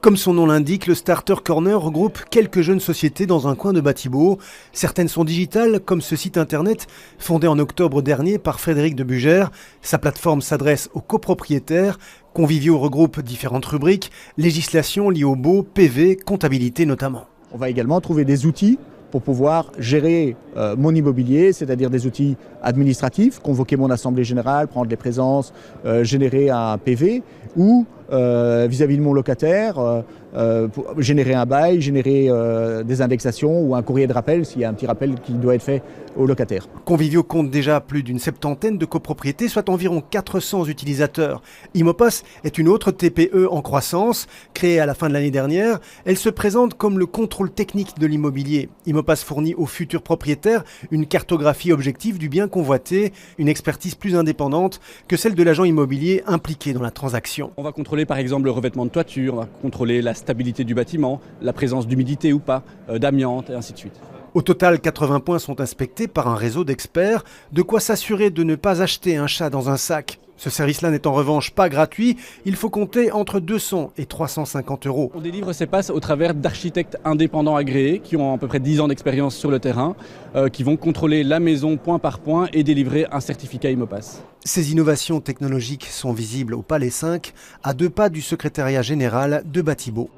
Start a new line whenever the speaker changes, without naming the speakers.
Comme son nom l'indique, le Starter Corner regroupe quelques jeunes sociétés dans un coin de Batibo. Certaines sont digitales, comme ce site internet fondé en octobre dernier par Frédéric de Bugère. Sa plateforme s'adresse aux copropriétaires. Convivio regroupe différentes rubriques, législation liée au baux, PV, comptabilité notamment.
On va également trouver des outils pour pouvoir gérer mon immobilier, c'est-à-dire des outils administratifs, convoquer mon assemblée générale, prendre les présences, générer un PV, ou vis-à-vis de mon locataire, pour générer un bail, générer des indexations ou un courrier de rappel s'il y a un petit rappel qui doit être fait au locataire.
Convivio compte déjà plus d'une septantaine de copropriétés, soit environ 400 utilisateurs. Imopas est une autre TPE en croissance, créée à la fin de l'année dernière. Elle se présente comme le contrôle technique de l'immobilier. Imopas fournit aux futurs propriétaires une cartographie objective du bien convoité, une expertise plus indépendante que celle de l'agent immobilier impliqué dans la transaction.
On va contrôler par exemple le revêtement de toiture, on va contrôler la stabilité du bâtiment, la présence d'humidité ou pas, d'amiante et ainsi de suite.
Au total, 80 points sont inspectés par un réseau d'experts, de quoi s'assurer de ne pas acheter un chat dans un sac. Ce service-là n'est en revanche pas gratuit, il faut compter entre 200 et 350 €.
On délivre ces passes au travers d'architectes indépendants agréés qui ont à peu près 10 ans d'expérience sur le terrain, qui vont contrôler la maison point par point et délivrer un certificat Imopas.
Ces innovations technologiques sont visibles au Palais 5, à 2 pas du secrétariat général de Batibo.